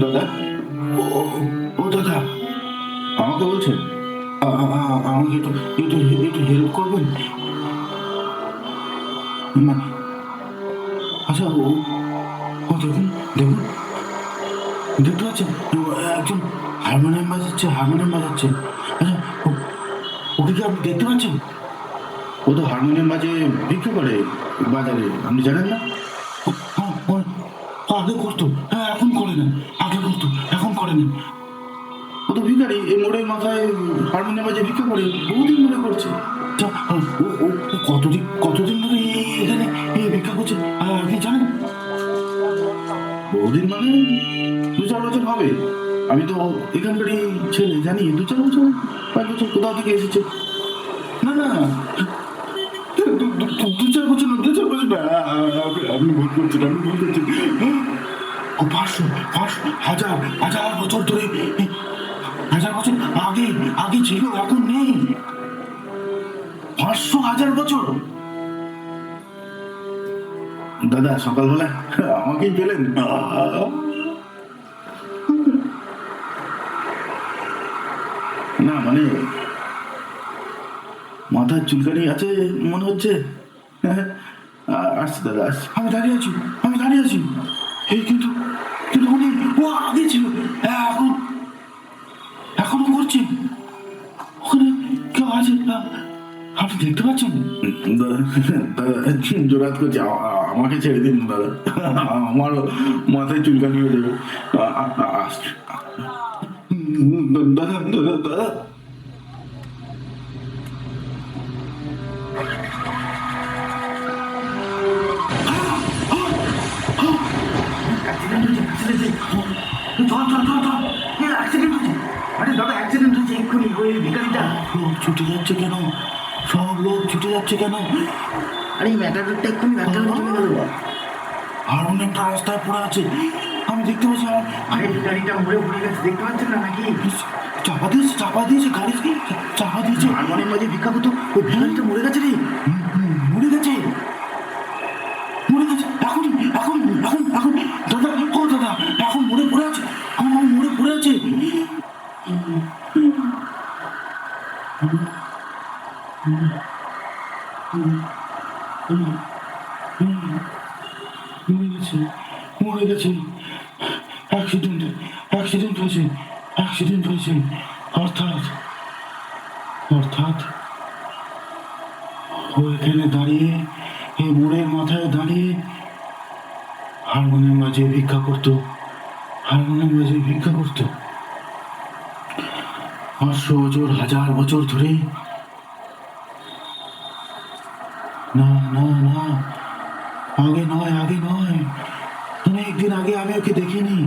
দাদা, ও ও দাদা, আমাকে বলছেন? আমাকে একটু একটু একটু হেল্প করবেন? মানে, আচ্ছা, ও ও দেখুন, দেখুন, দেখতে পাচ্ছেন? একজন হারমোনিয়াম বাজাচ্ছে। আচ্ছা, ওকে কি আপনি দেখতে পাচ্ছেন? ও তো হারমোনিয়াম বিক্রি করে বাজারে, আপনি জানেন না? হ্যাঁ, আগে করতো, হ্যাঁ, এখন করে না। আগে করতো, এখন করে না। ও তো ভিখারি, এই মোড়ের মাথায় হারমোনিয়াম ভিক্ষা করে, বহুদিন ধরে করছে। তা, ও কতদিন ধরে এখানে ভিক্ষা করছে আপনি জানেন? বহুদিন মানে 2-4 বছর হবে। আমি তো এখানকারই ছেলে, জানি 2-4 বছর, 5 বছর কোথাও থেকে এসেছে। না, না, 2-4 বছর না, 2-4 বছর না। আপনি ভুল করছেন। ও 500, হাজার হাজার বছর ধরে, 1000 বছর আগে, আগে ছিল, এখন নেই। 500 হাজার বছর। দাদা, সকালবেলা আমাকেই পেলেন? না মানে, মাথার চুলকানি আছে মনে হচ্ছে। আসছি দাদা, আসছি। আমি দাঁড়িয়ে আছি। এই কিন্তু, কিন্তু উনি, ও আগে ছিল, হ্যাঁ, এখনো করছে। ওখানে কেউ আছে? আপনি দেখতে পাচ্ছেন? দাদা, দাদা, জোরাত করছে, আমাকে ছেড়ে দিন দাদা। আমারও মাথায় চুলকানি হয়ে যাবে। আসছি। দাদা। আরে দাদা, অ্যাক্সিডেন্ট হয়েছে এক্ষুনি, ওই ভিখারিটা। লোক ছুটে যাচ্ছে কেন? সব লোক ছুটে যাচ্ছে কেন? আরে এই ম্যাটারটা এক্ষুনি ম্যাটার চলে গেল। হারমোনিয়ামটা রাস্তায় পড়ে আছে, আমি দেখতে পাচ্ছি। আরে ভিখারিটা মরে পড়ে গেছে, দেখতে পাচ্ছেন না নাকি? চাপা দিয়েছে গাড়ি, চাপা দিয়েছে। হারমোনিয়াম বাজে ভিক্ষা করতো, ওই ভিখারিটা মরে গেছে রে। মরে গেছে, এখন দাদা, ও দাদা, এখন মরে পড়ে আছে, আমার মরে পড়ে আছে। মরে গেছে, মরে গেছে। অ্যাক্সিডেন্ট অ্যাক্সিডেন্ট হয়েছে। অর্থাৎ অর্থাৎ ও এখানে দাঁড়িয়ে, এই মোড়ের মাথায় দাঁড়িয়ে হারমোনিয়াম বাজিয়ে ভিক্ষা করতো 500 বছর, 1000 বছর ধরে। না, না, না, আগে নয়, অনেকদিন আগে। আমি ওকে দেখিনি।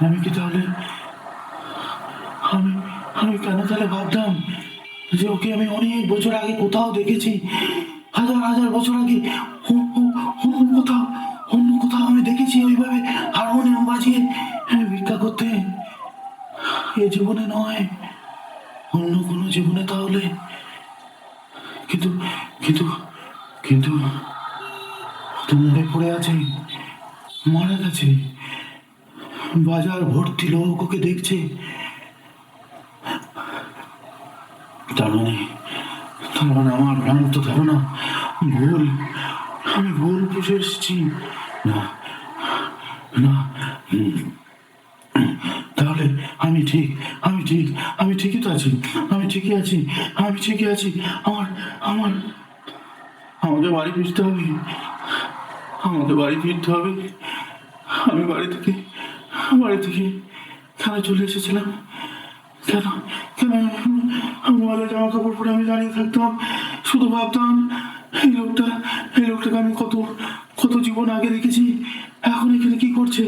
আমি কি তাহলে, আমি আমি কেন তাহলে ভাবতাম যে ওকে আমি অনেক বছর আগে কোথাও দেখেছি, হাজার হাজার বছর আগে। অন্য কোথাও, আমি দেখেছি ওইভাবে হারমোনিয়াম বাজিয়ে ভিক্ষা করতে। এ জীবনে নয়, অন্য কোনো জীবনে তাহলে। কিন্তু কিন্তু কিন্তু ও তো মরে পড়ে আছে, মারা গেছে। বাজার ভর্তি লোক ওকে দেখছে। তার মানে আমার ভ্রান্ত ধারণা ভুল। আমি ভুল বুঝে এসেছি। না, না, তাহলে আমি ঠিকই তো আছি। আমি ঠিকই আছি। আমার আমার আমাকে বাড়ি ফিরতে হবে। আমি বাড়ি থেকে কেন চলে এসেছিলাম? কেন কেন আমি ভালো জামা কাপড় পরে আমি দাঁড়িয়ে থাকতাম, শুধু ভাবতাম এই লোকটাকে আমি কত কত জীবন আগে দেখেছি, এখন এখানে কি করছে?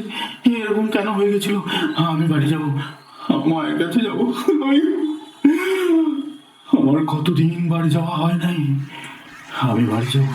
এরকম কেন হয়ে গেছিল? আমি বাড়ি যাব, মায়ের কাছে যাব। আমার কতদিন বাড়ি যাওয়া হয় নাই, আমি বাড়ি যাব।